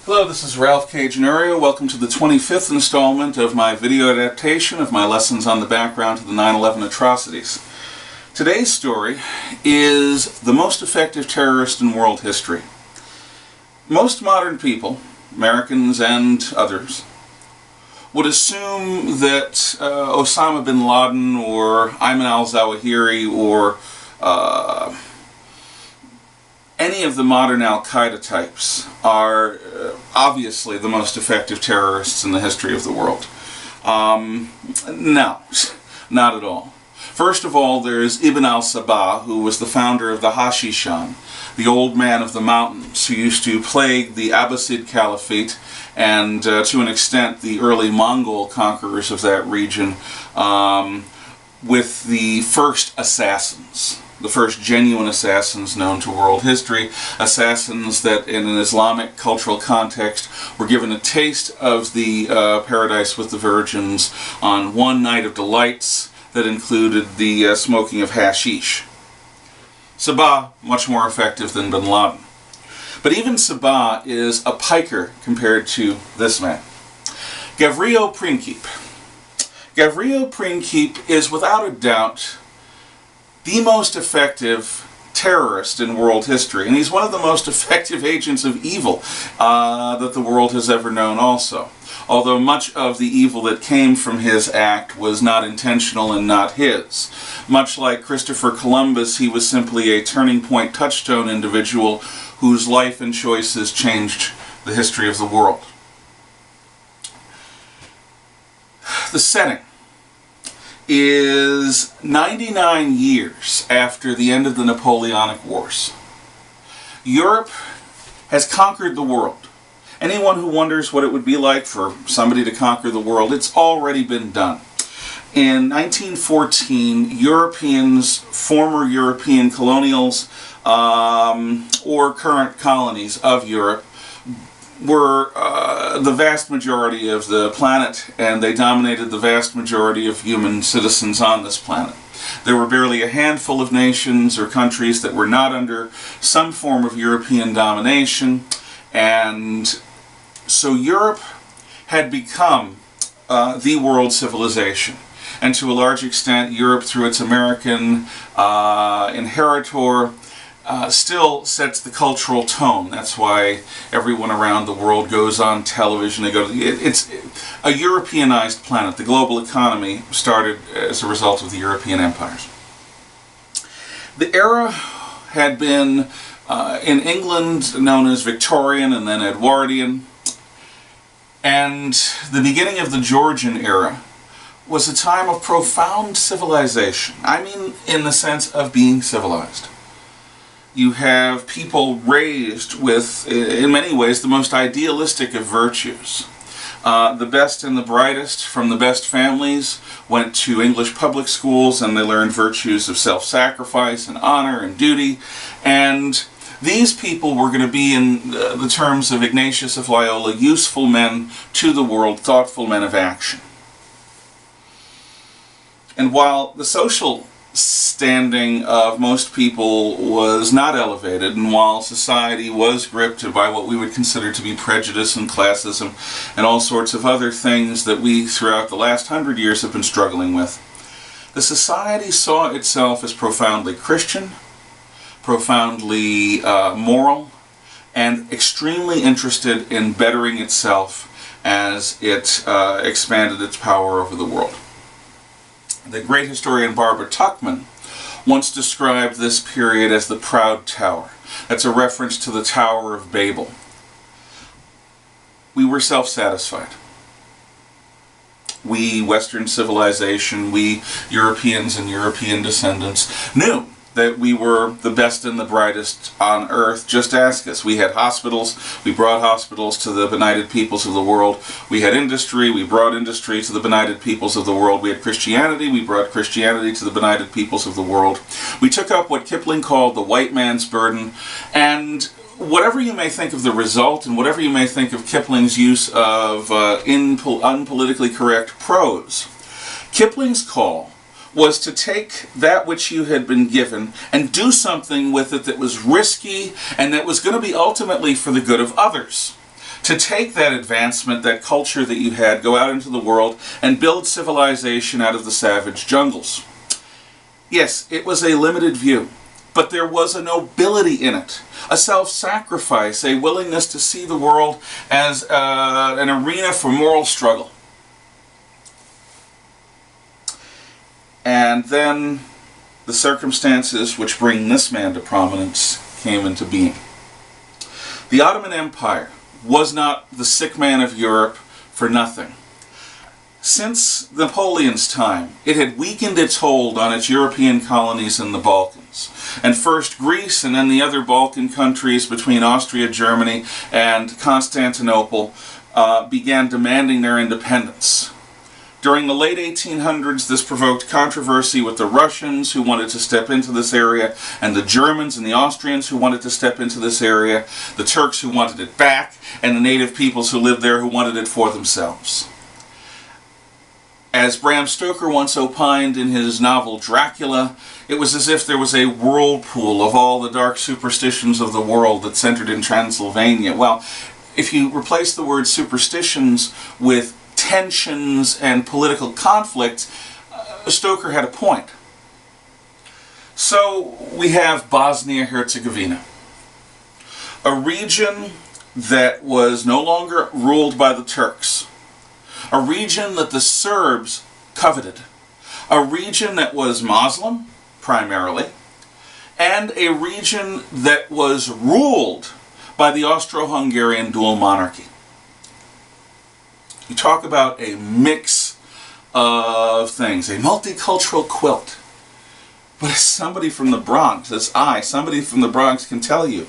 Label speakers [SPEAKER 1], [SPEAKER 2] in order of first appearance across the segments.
[SPEAKER 1] Hello, this is Ralph K. Ginorio. Welcome to the 25th installment of my video adaptation of my lessons on the background to the 9/11 atrocities. Today's story is the most effective terrorist in world history. Most modern people, Americans and others, would assume that Osama bin Laden or Ayman al-Zawahiri or any of the modern Al-Qaeda types are obviously the most effective terrorists in the history of the world. No, not at all. First of all, there's Ibn al-Sabah, who was the founder of the Hashishan, the old man of the mountains, who used to plague the Abbasid Caliphate and, to an extent, the early Mongol conquerors of that region with the first assassins. The first genuine assassins known to world history, assassins that in an Islamic cultural context were given a taste of the paradise with the virgins on one night of delights that included the smoking of hashish. Sabah, much more effective than bin Laden. But even Sabah is a piker compared to this man. Gavrilo Princip. Gavrilo Princip is without a doubt the most effective terrorist in world history, and he's one of the most effective agents of evil that the world has ever known also. Although much of the evil that came from his act was not intentional and not his. Much like Christopher Columbus, he was simply a turning point touchstone individual whose life and choices changed the history of the world. The setting is 99 years after the end of the Napoleonic Wars. Europe has conquered the world. Anyone who wonders what it would be like for somebody to conquer the world, it's already been done. In 1914, Europeans, former European colonials, or current colonies of Europe, were the vast majority of the planet, and they dominated the vast majority of human citizens on this planet. There were barely a handful of nations or countries that were not under some form of European domination, and so Europe had become the world civilization. And to a large extent, Europe, through its American inheritor, still sets the cultural tone. That's why everyone around the world goes on television. They go to it's a Europeanized planet. The global economy started as a result of the European empires. The era had been in England known as Victorian and then Edwardian, and the beginning of the Georgian era was a time of profound civilization. I mean, in the sense of being civilized. You have people raised with, in many ways, the most idealistic of virtues. The best and the brightest from the best families went to English public schools, and they learned virtues of self-sacrifice and honor and duty. And these people were going to be, in the terms of Ignatius of Loyola, useful men to the world, thoughtful men of action. And while the social standing of most people was not elevated, and while society was gripped by what we would consider to be prejudice and classism and all sorts of other things that we throughout the last 100 years have been struggling with, the society saw itself as profoundly Christian, profoundly moral, and extremely interested in bettering itself as it expanded its power over the world. The great historian Barbara Tuchman once described this period as the Proud Tower. That's a reference to the Tower of Babel. We were self-satisfied. We, Western civilization, we Europeans and European descendants, knew that we were the best and the brightest on earth. Just ask us. We had hospitals. We brought hospitals to the benighted peoples of the world. We had industry. We brought industry to the benighted peoples of the world. We had Christianity. We brought Christianity to the benighted peoples of the world. We took up what Kipling called the white man's burden, and whatever you may think of the result, and whatever you may think of Kipling's use of unpolitically correct prose, Kipling's call was to take that which you had been given and do something with it that was risky and that was going to be ultimately for the good of others. to take that advancement, that culture that you had, go out into the world and build civilization out of the savage jungles. Yes, it was a limited view, but there was a nobility in it, a self-sacrifice, a willingness to see the world as an arena for moral struggle. And then the circumstances which bring this man to prominence came into being. The Ottoman Empire was not the sick man of Europe for nothing. Since Napoleon's time, it had weakened its hold on its European colonies in the Balkans. And first Greece and then the other Balkan countries between Austria, Germany, and Constantinople began demanding their independence. During the late 1800s, this provoked controversy with the Russians who wanted to step into this area, and the Germans and the Austrians who wanted to step into this area, the Turks who wanted it back, and the native peoples who lived there who wanted it for themselves. As Bram Stoker once opined in his novel Dracula, it was as if there was a whirlpool of all the dark superstitions of the world that centered in Transylvania. Well, if you replace the word superstitions with tensions and political conflict, Stoker had a point. So we have Bosnia-Herzegovina, a region that was no longer ruled by the Turks, a region that the Serbs coveted, a region that was Muslim, primarily, and a region that was ruled by the Austro-Hungarian dual monarchy. You talk about a mix of things, a multicultural quilt. But as somebody from the Bronx, somebody from the Bronx can tell you,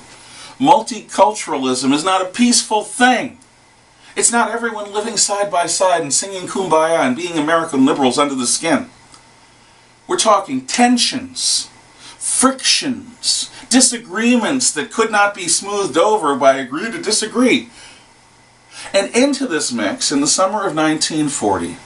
[SPEAKER 1] multiculturalism is not a peaceful thing. It's not everyone living side by side and singing Kumbaya and being American liberals under the skin. We're talking tensions, frictions, disagreements that could not be smoothed over by agree to disagree. And into this mix, in the summer of 1940,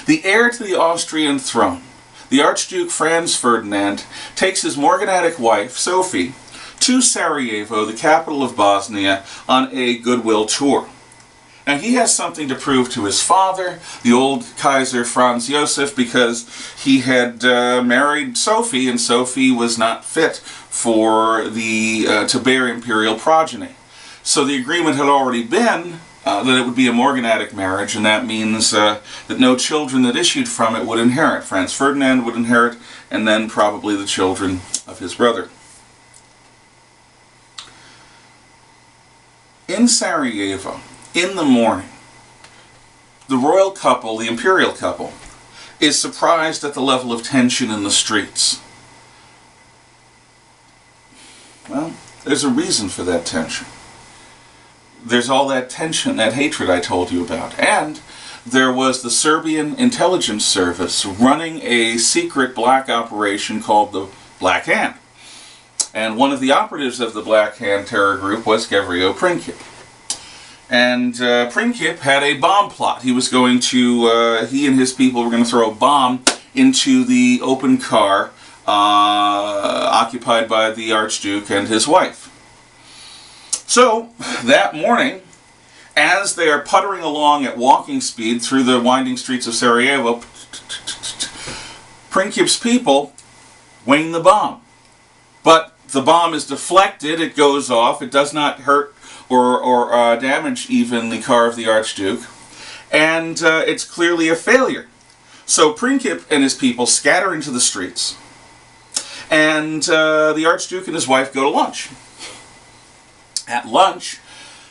[SPEAKER 1] the heir to the Austrian throne, the Archduke Franz Ferdinand, takes his morganatic wife, Sophie, to Sarajevo, the capital of Bosnia, on a goodwill tour. Now he has something to prove to his father, the old Kaiser Franz Josef, because he had married Sophie, and Sophie was not fit for to bear imperial progeny. So the agreement had already been that it would be a morganatic marriage, and that means that no children that issued from it would inherit. Franz Ferdinand would inherit, and then probably the children of his brother. In Sarajevo, in the morning, the royal couple, the imperial couple, is surprised at the level of tension in the streets. Well, there's a reason for that tension. There's all that tension, that hatred I told you about. And there was the Serbian intelligence service running a secret black operation called the Black Hand. And one of the operatives of the Black Hand terror group was Gavrilo Princip. And Princip had a bomb plot. He was going to, he and his people were going to throw a bomb into the open car occupied by the Archduke and his wife. So, that morning, as they are puttering along at walking speed through the winding streets of Sarajevo, Princip's people wing the bomb. But the bomb is deflected, it goes off, it does not hurt or damage even the car of the Archduke, and it's clearly a failure. So Princip and his people scatter into the streets, and the Archduke and his wife go to lunch. At lunch,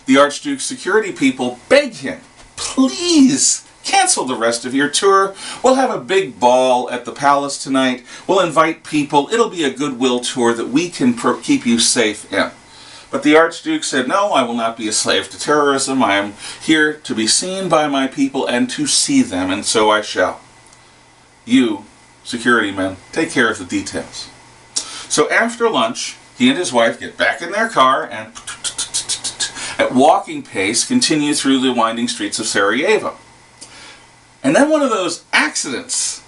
[SPEAKER 1] the Archduke's security people beg him, please cancel the rest of your tour. We'll have a big ball at the palace tonight. We'll invite people. It'll be a goodwill tour that we can keep you safe in. But the Archduke said, no, I will not be a slave to terrorism. I am here to be seen by my people and to see them, and so I shall. You, security men, take care of the details. So after lunch, he and his wife get back in their car and at walking pace continue through the winding streets of Sarajevo. And then one of those accidents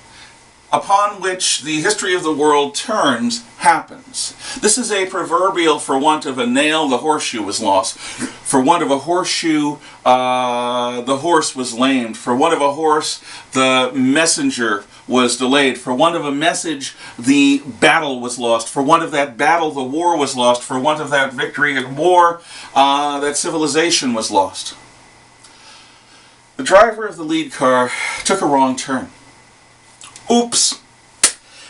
[SPEAKER 1] upon which the history of the world turns happens. This is a proverbial, for want of a nail, the horseshoe was lost. For want of a horseshoe, the horse was lamed. For want of a horse, the messenger was delayed. For want of a message, the battle was lost. For want of that battle, the war was lost. For want of that victory in war, that civilization was lost. The driver of the lead car took a wrong turn. Oops.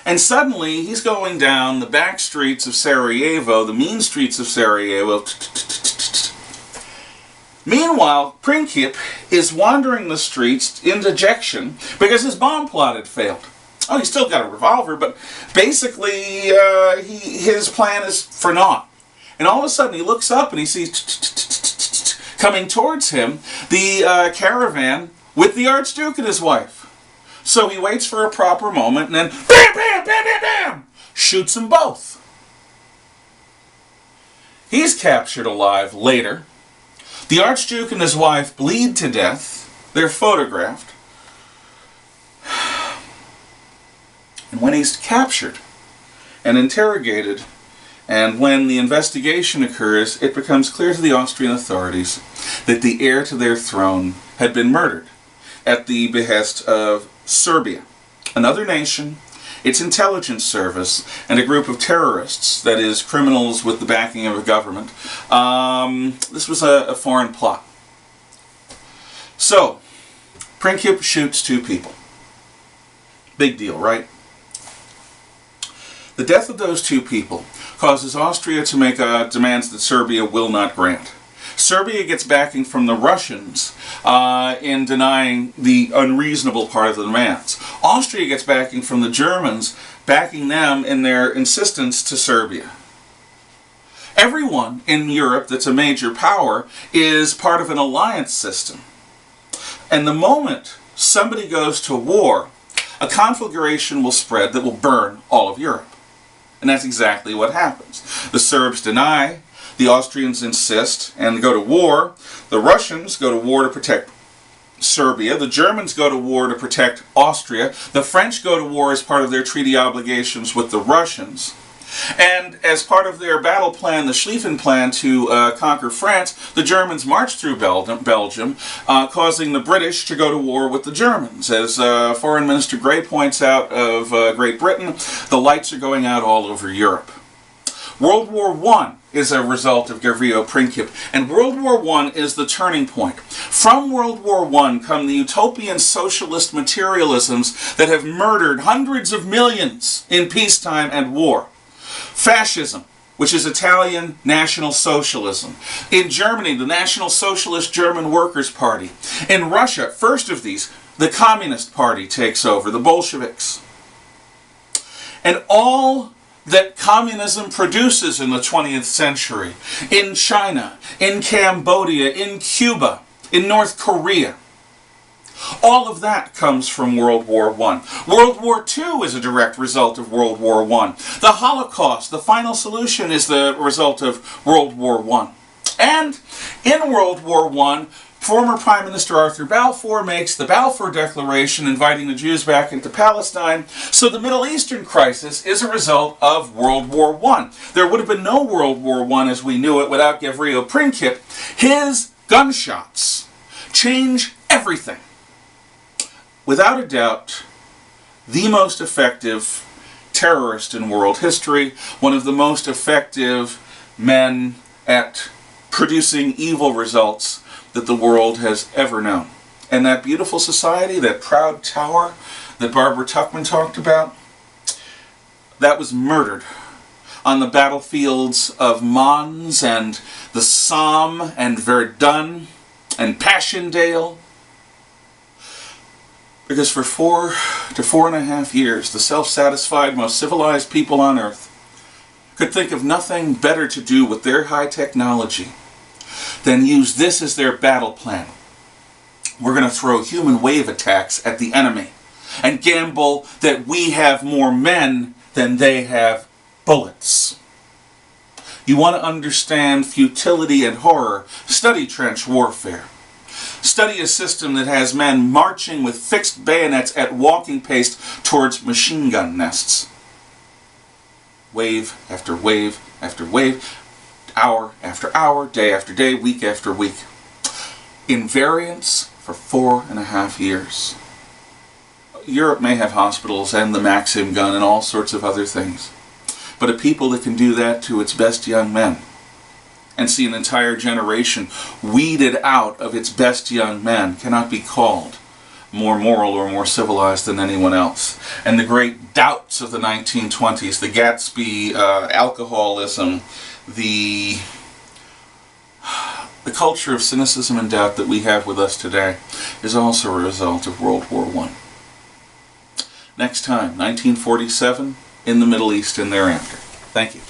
[SPEAKER 1] And suddenly he's going down the back streets of Sarajevo, the mean streets of Sarajevo. Meanwhile, Princip is wandering the streets in dejection because his bomb plot had failed. Oh, he's still got a revolver, but basically his plan is for naught. And all of a sudden he looks up and he sees coming towards him the caravan with the Archduke and his wife. So he waits for a proper moment and then bam, bam, bam, bam, bam, shoots them both. He's captured alive later. The Archduke and his wife bleed to death. They're photographed. And when he's captured and interrogated, and when the investigation occurs, it becomes clear to the Austrian authorities that the heir to their throne had been murdered at the behest of Serbia, another nation, its intelligence service, and a group of terrorists, that is, criminals with the backing of a government. This was a foreign plot. So, Princip shoots two people. Big deal, right? The death of those two people causes Austria to make demands that Serbia will not grant. Serbia gets backing from the Russians in denying the unreasonable part of the demands. Austria gets backing from the Germans, backing them in their insistence to Serbia. Everyone in Europe that's a major power is part of an alliance system. And the moment somebody goes to war, a conflagration will spread that will burn all of Europe. And that's exactly what happens. The Serbs deny, the Austrians insist and go to war. The Russians go to war to protect Serbia. The Germans go to war to protect Austria. The French go to war as part of their treaty obligations with the Russians. And as part of their battle plan, the Schlieffen Plan to conquer France, the Germans march through Belgium, causing the British to go to war with the Germans. As Foreign Minister Grey points out of Great Britain, the lights are going out all over Europe. World War I is a result of Gavrilo Princip, and World War I is the turning point. From World War I come the utopian socialist materialisms that have murdered hundreds of millions in peacetime and war. Fascism, which is Italian National Socialism. In Germany, the National Socialist German Workers' Party. In Russia, first of these, the Communist Party takes over, the Bolsheviks. And all that communism produces in the 20th century, in China, in Cambodia, in Cuba, in North Korea, all of that comes from World War I. World War II is a direct result of World War I. The Holocaust, the final solution, is the result of World War I. And in World War I, former Prime Minister Arthur Balfour makes the Balfour Declaration inviting the Jews back into Palestine. So the Middle Eastern crisis is a result of World War I. There would have been no World War I as we knew it without Gavrilo Princip. His gunshots change everything. Without a doubt, the most effective terrorist in world history, one of the most effective men at producing evil results that the world has ever known. And that beautiful society, that proud tower that Barbara Tuchman talked about, that was murdered on the battlefields of Mons and the Somme and Verdun and Passchendaele. Because for 4 to 4.5 years, the self-satisfied, most civilized people on earth could think of nothing better to do with their high technology than use this as their battle plan. We're going to throw human wave attacks at the enemy and gamble that we have more men than they have bullets. You want to understand futility and horror? Study trench warfare. Study a system that has men marching with fixed bayonets at walking pace towards machine gun nests. Wave after wave after wave, hour after hour, day after day, week after week. Invariance for 4.5 years. Europe may have hospitals and the Maxim gun and all sorts of other things. But a people that can do that to its best young men and see an entire generation weeded out of its best young men cannot be called more moral or more civilized than anyone else. And the great doubts of the 1920s, the Gatsby alcoholism, the culture of cynicism and doubt that we have with us today is also a result of World War I. Next time, 1947, in the Middle East and thereafter. Thank you.